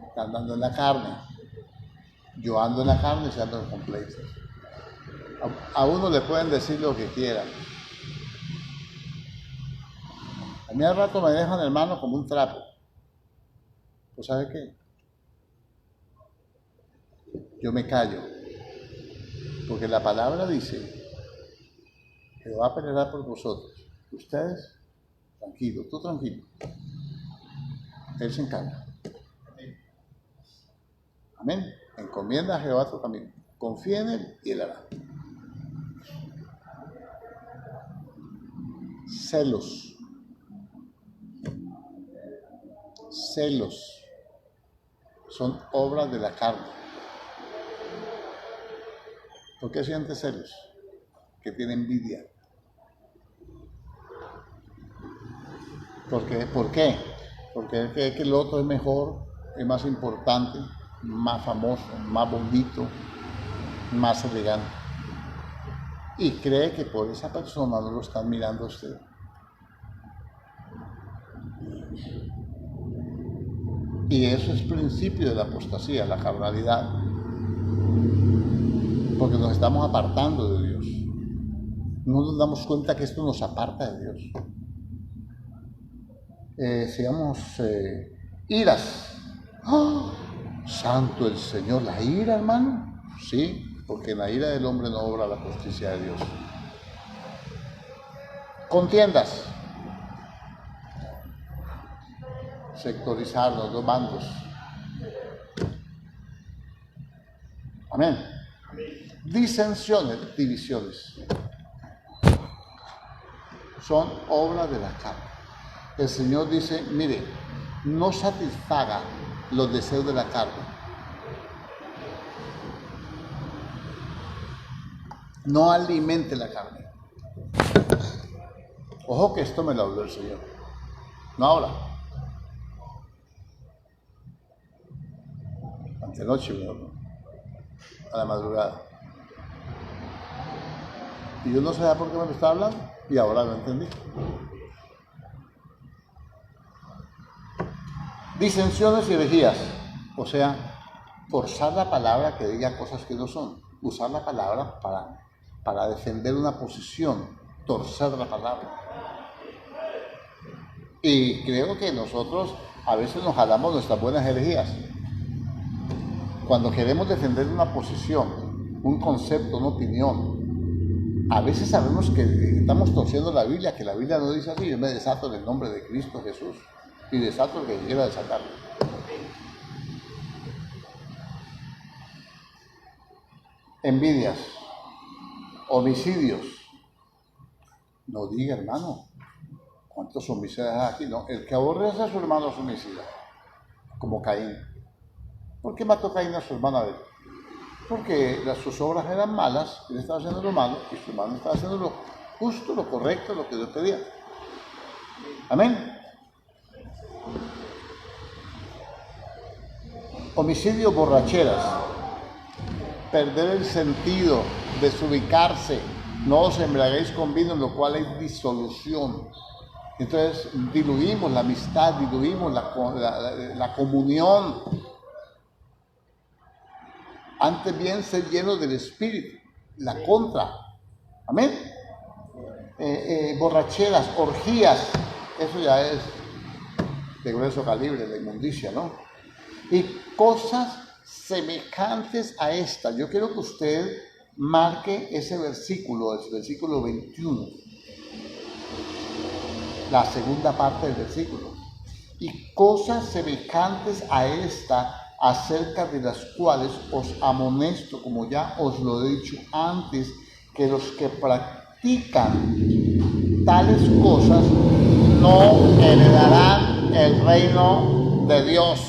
Está andando en la carne. Yo ando en la carne y se ando con pleitos. A uno le pueden decir lo que quieran. A mí al rato me dejan, hermano, como un trapo. ¿Pues sabe qué? Yo me callo. Porque la palabra dice que va a pelear por vosotros. Ustedes, tranquilo, tú tranquilo. Él se encarga. Amén. Encomienda a Jehová tu camino. Confía en Él y Él hará. celos. Celos son obras de la carne. ¿Por qué siente celos? Que tiene envidia. ¿Por qué? Porque él cree que el otro es mejor, es más importante, más famoso, más bonito, más elegante. Y cree que por esa persona no lo están mirando a usted. Y eso es principio de la apostasía, la carnalidad. Porque nos estamos apartando de Dios. No nos damos cuenta que esto nos aparta de Dios. Seamos iras. ¡Oh! Santo el Señor, la ira, hermano. Sí, porque en la ira del hombre no obra la justicia de Dios. Contiendas. Sectorizar los dos bandos. Amén. Disensiones, divisiones. Son obras de la carne. El Señor dice, mire, no satisfaga los deseos de la carne. No alimente la carne. Ojo que esto me lo habló el Señor. No ahora. Antenoche me habló. A la madrugada. Y yo no sabía por qué me lo estaba hablando. Y ahora lo entendí. Disensiones y herejías. O sea, forzar la palabra que diga cosas que no son. Usar la palabra para defender una posición. Torcer la palabra. Y creo que nosotros a veces nos jalamos nuestras buenas herejías. Cuando queremos defender una posición, un concepto, una opinión, a veces sabemos que estamos torciendo la Biblia, que la Biblia no dice así. Yo me desato en el nombre de Cristo Jesús y desato el que quiera desatarlo. Envidias, homicidios. No diga, hermano, ¿cuántos homicidios hay aquí? No, el que aborrece a su hermano es homicida, como Caín. ¿Por qué mató Caín a su hermano Abel? Porque sus obras eran malas, él estaba haciendo lo malo y su hermano estaba haciendo lo justo, lo correcto, lo que Dios pedía. Amén. Homicidio, borracheras, perder el sentido, desubicarse, no os embriaguéis con vino, en lo cual hay disolución. Entonces diluimos la amistad, diluimos la comunión. Antes bien ser llenos del Espíritu, la contra. Amén. Borracheras, orgías, eso ya es de grueso calibre, la inmundicia, ¿no? Y cosas semejantes a esta. Yo quiero que usted marque ese versículo, el versículo 21, la segunda parte del versículo. Y cosas semejantes a esta, acerca de las cuales os amonesto, como ya os lo he dicho antes, que los que practican tales cosas no heredarán el reino de Dios.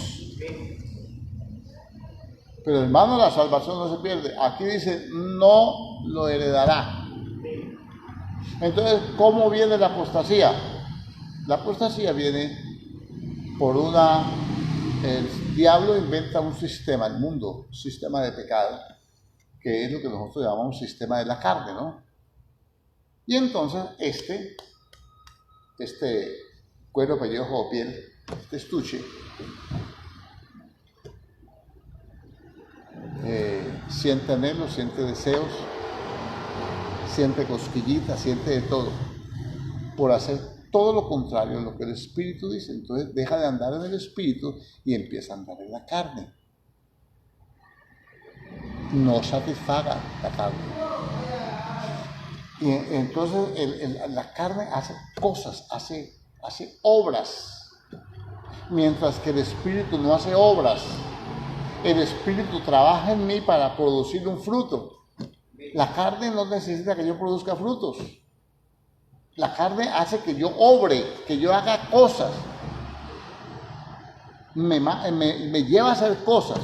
Pero hermano, la salvación no se pierde. Aquí dice, no lo heredará. Entonces, ¿cómo viene la apostasía? La apostasía viene por el diablo inventa un sistema, el mundo, un sistema de pecado, que es lo que nosotros llamamos sistema de la carne, ¿no? Y entonces este cuero, pellejo o piel, este estuche, siente anhelos, siente deseos, siente cosquillitas, siente de todo, por hacer todo lo contrario a lo que el Espíritu dice. Entonces deja de andar en el Espíritu y empieza a andar en la carne. No satisfaga la carne. Y entonces la carne hace cosas, hace obras, mientras que el Espíritu no hace obras. El Espíritu trabaja en mí para producir un fruto. La carne no necesita que yo produzca frutos. La carne hace que yo obre, que yo haga cosas. Me lleva a hacer cosas.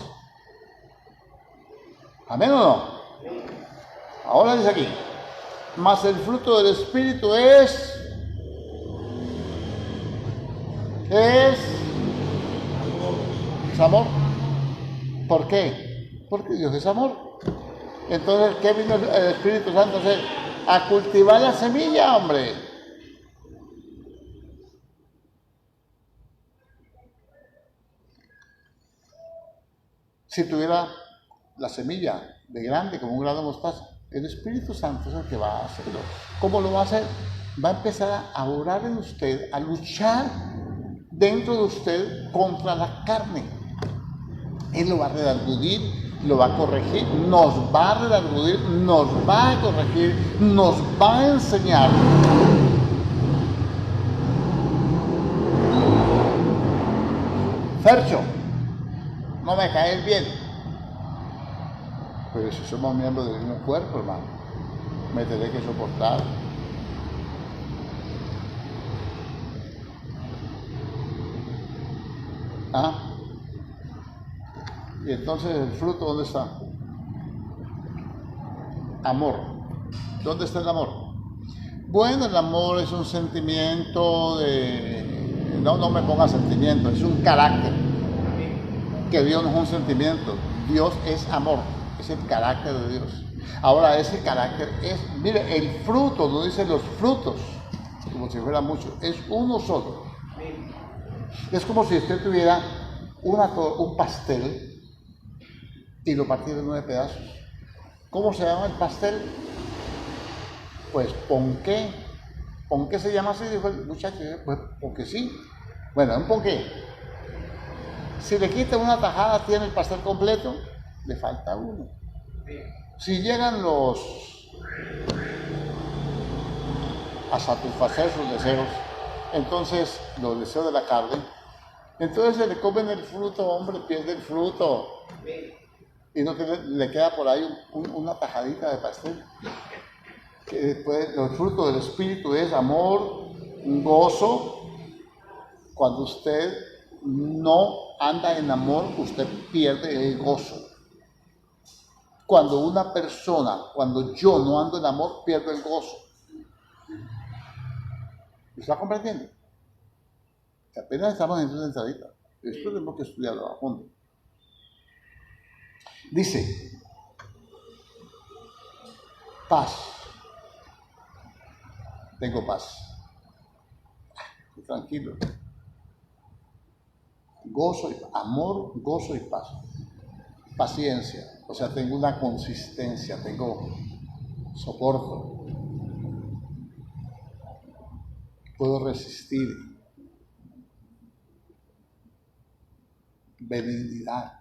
¿Amén o no? Ahora dice aquí, mas el fruto del Espíritu es amor. ¿Por qué? Porque Dios es amor. Entonces, ¿qué vino el Espíritu Santo a hacer? A cultivar la semilla, hombre. Si tuviera la semilla de grande como un grano de mostaza, el Espíritu Santo es el que va a hacerlo. ¿Cómo lo va a hacer? Va a empezar a orar en usted, a luchar dentro de usted contra la carne. Él lo va a redargudir, lo va a corregir, nos va a redargudir, nos va a corregir, nos va a enseñar. Fercho, no me caes bien. Pero si somos miembros del mismo cuerpo, hermano, me tendré que soportar. ¿Ah? Y entonces el fruto, ¿dónde está? Amor. ¿Dónde está el amor? Bueno, el amor es un sentimiento de... No me ponga sentimiento, es un carácter. Que Dios no es un sentimiento, Dios es amor, es el carácter de Dios. Ahora ese carácter es, mire, el fruto, no dice los frutos, como si fuera mucho, es uno solo. Es como si usted tuviera un pastel y lo partiera en 9 pedazos. ¿Cómo se llama el pastel? Pues ponqué. ¿Ponqué se llama así? Dijo el muchacho. Pues porque sí. Bueno, un ponqué. Si le quita una tajada, ¿tiene el pastel completo? Le falta uno. Si llegan a satisfacer sus deseos, entonces los deseos de la carne, entonces se le comen el fruto, hombre, pierde el fruto. Y no le queda por ahí una tajadita de pastel. Que después, los frutos del Espíritu es amor, gozo. Cuando usted no anda en amor, usted pierde el gozo. Cuando yo no ando en amor, pierdo el gozo. ¿Me está comprendiendo? Apenas estamos en esa entradita. Esto tenemos que estudiarlo a fondo. Dice, paz. Tengo paz. Tranquilo. Gozo, amor, gozo y paz. Paciencia. O sea, tengo una consistencia, tengo soporto. Puedo resistir. Benignidad.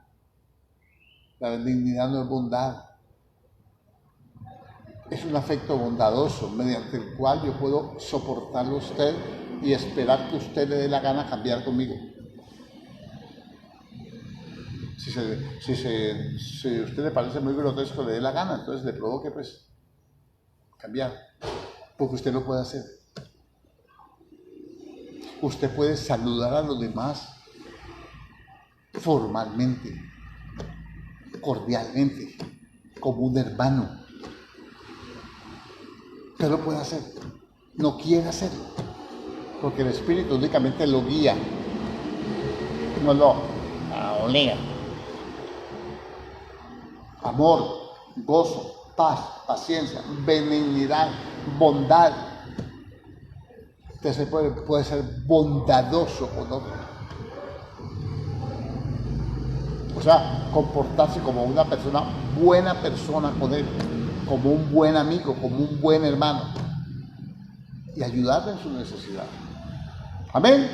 La benignidad no es bondad. Es un afecto bondadoso mediante el cual yo puedo soportarlo a usted y esperar que usted le dé la gana cambiar conmigo. Si a usted le parece muy grotesco, le dé la gana, entonces le provoque pues cambiar, porque usted lo puede hacer. Usted puede saludar a los demás formalmente, cordialmente, como un hermano. Usted lo puede hacer, no quiere hacerlo, porque el Espíritu únicamente lo guía, no lo obliga. Amor, gozo, paz, paciencia, benignidad, bondad. Usted puede ser bondadoso con otro. O sea, comportarse como una buena persona con él, como un buen amigo, como un buen hermano. Y ayudarle en su necesidad. Amén.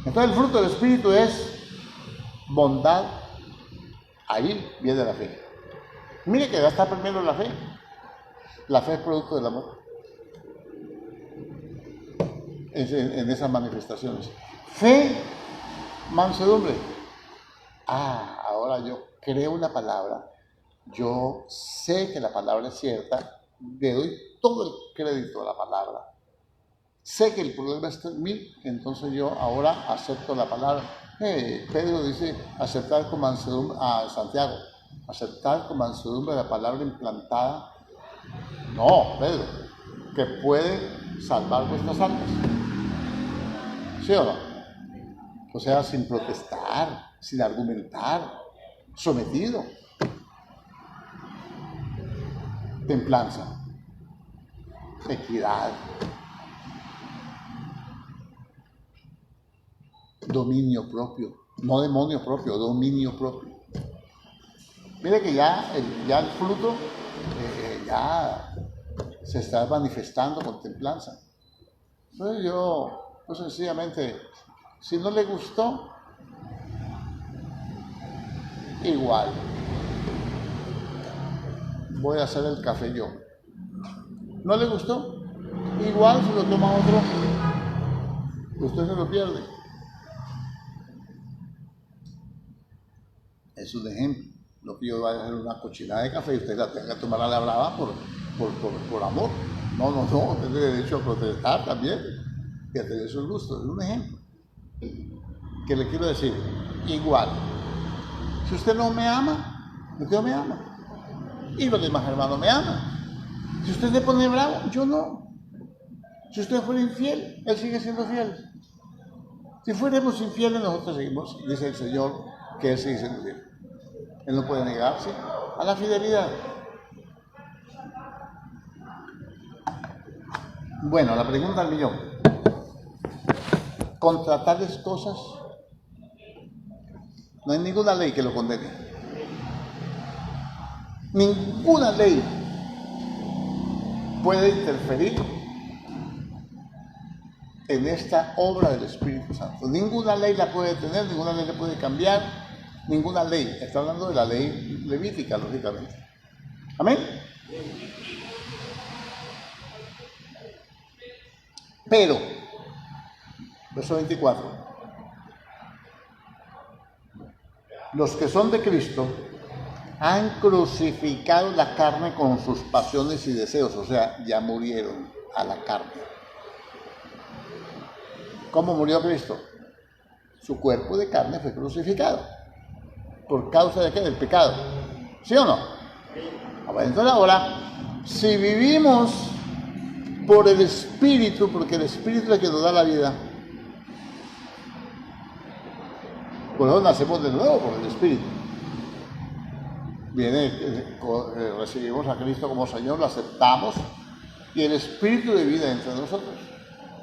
Entonces el fruto del Espíritu es bondad. Ahí viene la fe. Mire que ya está primero la fe. La fe es producto del amor. En esas manifestaciones. Fe, mansedumbre. Ahora yo creo una palabra. Yo sé que la palabra es cierta le doy todo el crédito a la palabra. Sé que el problema está en mí, entonces yo ahora acepto la palabra. Pedro dice, aceptar con mansedumbre, a Santiago, aceptar con mansedumbre la palabra implantada. No, Pedro, que puede salvar vuestras almas. ¿Sí o no? O sea, sin protestar, sin argumentar, sometido. Templanza, equidad, dominio propio, no demonio propio, dominio propio. Mire que ya el fruto ya se está manifestando con templanza. Entonces yo, pues sencillamente, si no le gustó, igual, voy a hacer el café yo. ¿No le gustó? Igual se lo toma otro, usted se lo pierde. Es un ejemplo. No que yo vaya a hacer una cochinada de café y usted la tenga que tomar a la brava por amor. No, tiene derecho a protestar también y a tener sus gustos. Es un ejemplo. Que le quiero decir, igual. Si usted no me ama, usted no me ama. Y los demás hermanos me aman. Si usted se pone bravo, yo no. Si usted fuera infiel, él sigue siendo fiel. Si fuéramos infieles, nosotros seguimos, dice el Señor, que él sigue siendo fiel. Él no puede negarse a la fidelidad. Bueno, la pregunta del millón. Contra tales cosas, no hay ninguna ley que lo condene. Ninguna ley puede interferir en esta obra del Espíritu Santo. Ninguna ley la puede detener, ninguna ley la puede cambiar. Ninguna ley, está hablando de la ley levítica, lógicamente. ¿Amén? Pero, verso 24, los que son de Cristo han crucificado la carne con sus pasiones y deseos, o sea, ya murieron a la carne. ¿Cómo murió Cristo? Su cuerpo de carne fue crucificado. ¿Por causa de qué? Del pecado. ¿Sí o no? Entonces ahora, si vivimos por el Espíritu, porque el Espíritu es el que nos da la vida, por eso nacemos de nuevo por el Espíritu. Recibimos a Cristo como Señor, lo aceptamos, y el Espíritu de vida entre nosotros.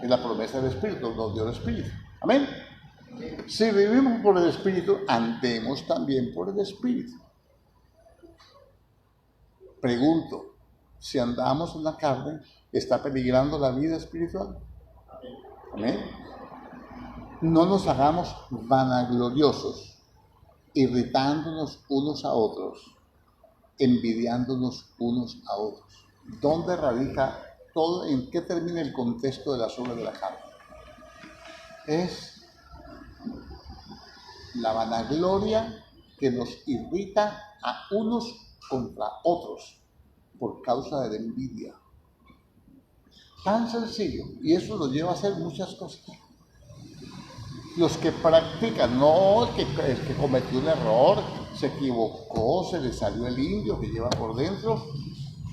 Es la promesa del Espíritu, nos dio el Espíritu. Amén. Si vivimos por el Espíritu, andemos también por el Espíritu. Pregunto, si andamos en la carne, ¿está peligrando la vida espiritual? Amén. No nos hagamos vanagloriosos, irritándonos unos a otros, envidiándonos unos a otros. ¿Dónde radica todo? ¿En qué termina el contexto de las obras de la carne? Es la vanagloria que nos irrita a unos contra otros por causa de la envidia. Tan sencillo, y eso nos lleva a hacer muchas cosas. Los que practican, no el que cometió un error, se equivocó, se le salió el indio que lleva por dentro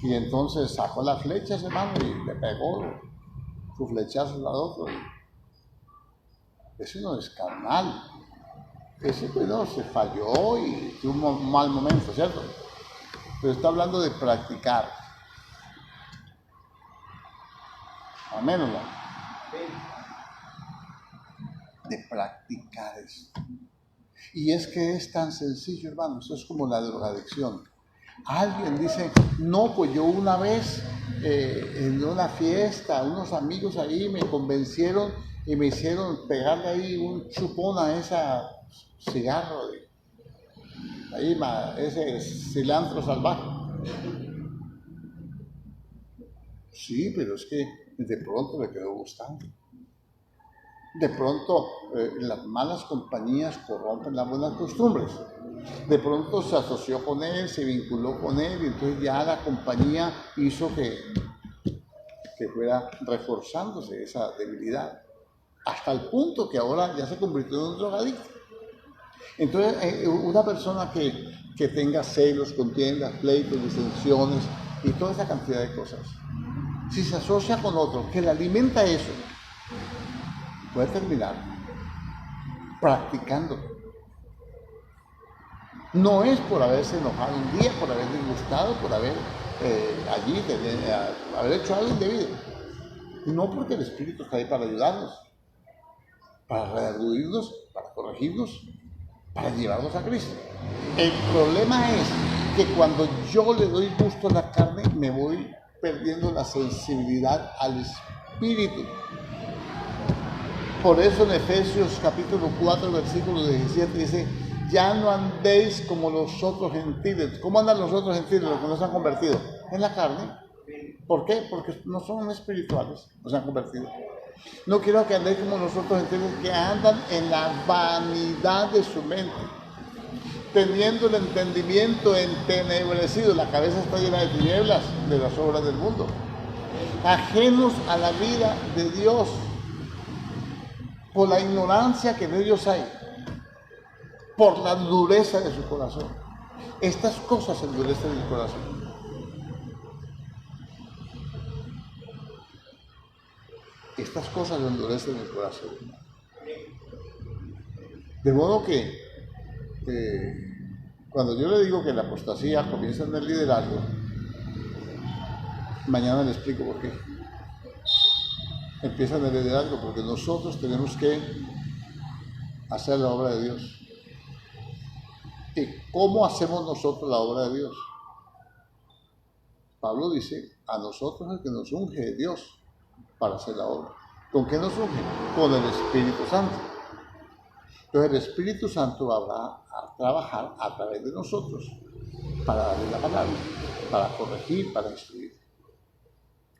y entonces sacó las flechas, hermano, y le pegó su flechazo al otro. Eso no es carnal. Ese no, se falló y tuvo un mal momento, ¿cierto? Pero está hablando de practicar. Amén, ¿no? De practicar esto. Y es que es tan sencillo, hermano, eso es como la drogadicción. Alguien dice, no, pues yo una vez en una fiesta, unos amigos ahí me convencieron y me hicieron pegarle ahí un chupón a esa cigarro, ahí ese cilantro salvaje. Sí, pero es que de pronto le quedó gustando. De pronto las malas compañías corrompen las buenas costumbres. De pronto se asoció con él, se vinculó con él y entonces ya la compañía hizo que fuera reforzándose esa debilidad. Hasta el punto que ahora ya se convirtió en un drogadicto. Entonces una persona que tenga celos, contiendas, pleitos, disensiones y toda esa cantidad de cosas, si se asocia con otro que le alimenta eso, puede terminar practicando. No es por haberse enojado un día, por haber disgustado, por haber haber hecho algo indebido. No, porque el Espíritu está ahí para ayudarnos, para redarguirnos, para corregirnos, para llevarnos a Cristo. El problema es que cuando yo le doy gusto a la carne, me voy perdiendo la sensibilidad al Espíritu. Por eso en Efesios capítulo 4, versículo 17 dice: ya no andéis como los otros gentiles. ¿Cómo andan los otros gentiles, los que no se han convertido? En la carne. ¿Por qué? Porque no son espirituales, no se han convertido. No quiero que andéis como los otros gentiles que andan en la vanidad de su mente, teniendo el entendimiento entenebrecido. La cabeza está llena de tinieblas, de las obras del mundo, ajenos a la vida de Dios, por la ignorancia que en ellos hay, por la dureza de su corazón. Estas cosas endurecen el corazón. Estas cosas endurecen el corazón. De modo que cuando yo le digo que la apostasía comienza en el liderazgo, mañana le explico por qué. Empieza en el liderazgo porque nosotros tenemos que hacer la obra de Dios. ¿Y cómo hacemos nosotros la obra de Dios? Pablo dice: a nosotros el que nos unge es Dios para hacer la obra. ¿Con qué nos unge? Con el Espíritu Santo. Entonces el Espíritu Santo va a trabajar a través de nosotros para darle la palabra, para corregir, para instruir.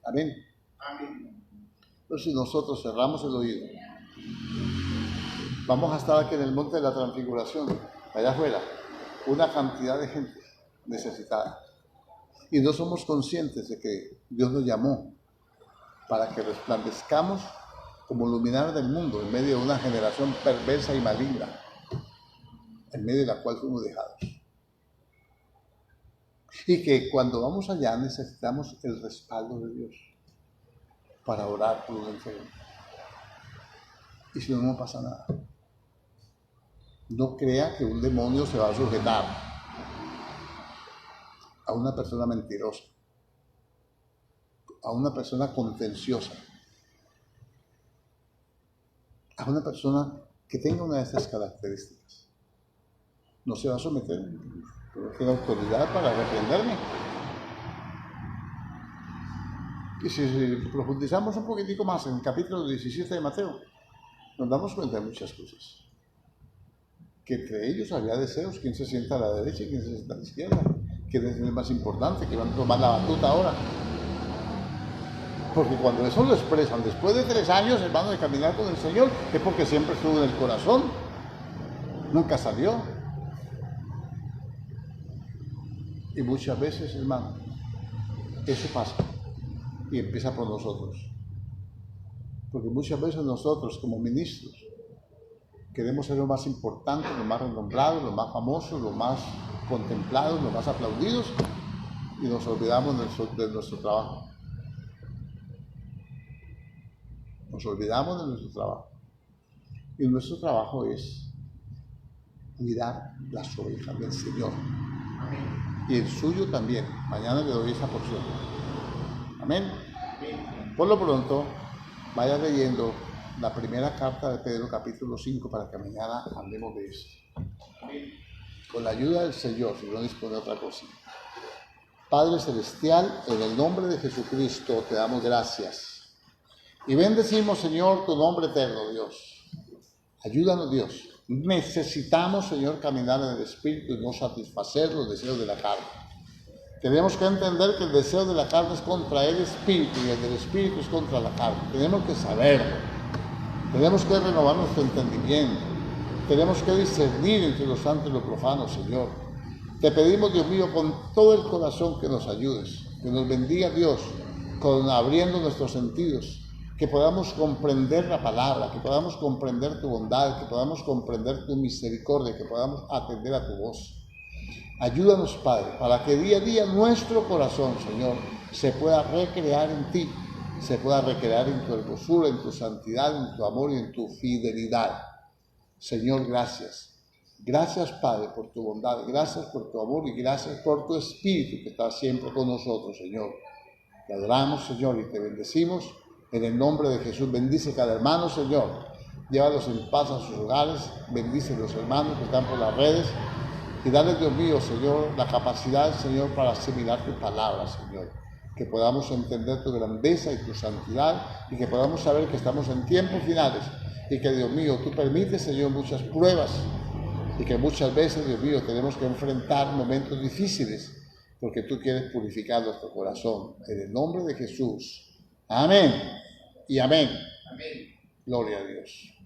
Amén. Amén. Entonces, si nosotros cerramos el oído, vamos a estar aquí en el monte de la transfiguración, allá afuera, una cantidad de gente necesitada. Y no somos conscientes de que Dios nos llamó para que resplandezcamos como luminares del mundo en medio de una generación perversa y maligna, en medio de la cual fuimos dejados. Y que cuando vamos allá necesitamos el respaldo de Dios para orar por un enfermo. Y si no, no pasa nada. No crea que un demonio se va a sujetar a una persona mentirosa, a una persona contenciosa, a una persona que tenga una de estas características. No se va a someter, pero tiene autoridad para reprenderme. Y si profundizamos un poquitico más en el capítulo 17 de Mateo, nos damos cuenta de muchas cosas. Que entre ellos había deseos: quién se sienta a la derecha y quién se sienta a la izquierda, quién es el más importante, que van a tomar la batuta ahora. Porque cuando eso lo expresan, después de 3 años, hermano, de caminar con el Señor, es porque siempre estuvo en el corazón, nunca salió. Y muchas veces, hermano, eso pasa y empieza por nosotros. Porque muchas veces nosotros, como ministros, queremos ser los más importantes, los más renombrados, los más famosos, los más contemplados, los más aplaudidos, y nos olvidamos de nuestro trabajo. Nos olvidamos de nuestro trabajo. Y nuestro trabajo es cuidar las ovejas del Señor. Amén. Y el suyo también. Mañana le doy esa porción. Amén. Amén. Por lo pronto, vaya leyendo la primera carta de Pedro, capítulo 5, para que mañana hablemos de eso. Amén. Con la ayuda del Señor, si no dispone de otra cosa. Padre Celestial, en el nombre de Jesucristo te damos gracias. Y bendecimos, Señor, tu nombre eterno, Dios. Ayúdanos, Dios. Necesitamos, Señor, caminar en el Espíritu y no satisfacer los deseos de la carne. Tenemos que entender que el deseo de la carne es contra el Espíritu y el del Espíritu es contra la carne. Tenemos que saberlo. Tenemos que renovar nuestro entendimiento. Tenemos que discernir entre lo santo y lo profano, Señor. Te pedimos, Dios mío, con todo el corazón que nos ayudes, que nos bendiga, Dios, abriendo nuestros sentidos, que podamos comprender la palabra, que podamos comprender tu bondad, que podamos comprender tu misericordia, que podamos atender a tu voz. Ayúdanos, Padre, para que día a día nuestro corazón, Señor, se pueda recrear en ti, se pueda recrear en tu hermosura, en tu santidad, en tu amor y en tu fidelidad. Señor, gracias. Gracias, Padre, por tu bondad, gracias por tu amor y gracias por tu Espíritu que está siempre con nosotros, Señor. Te adoramos, Señor, y te bendecimos en el nombre de Jesús. Bendice cada hermano, Señor. Llévalos en paz a sus hogares. Bendice a los hermanos que están por las redes. Y dale, Dios mío, Señor, la capacidad, Señor, para asimilar tu palabra, Señor. Que podamos entender tu grandeza y tu santidad y que podamos saber que estamos en tiempos finales y que, Dios mío, tú permites, Señor, muchas pruebas y que muchas veces, Dios mío, tenemos que enfrentar momentos difíciles porque tú quieres purificar nuestro corazón. En el nombre de Jesús. Amén y amén. Amén. Gloria a Dios.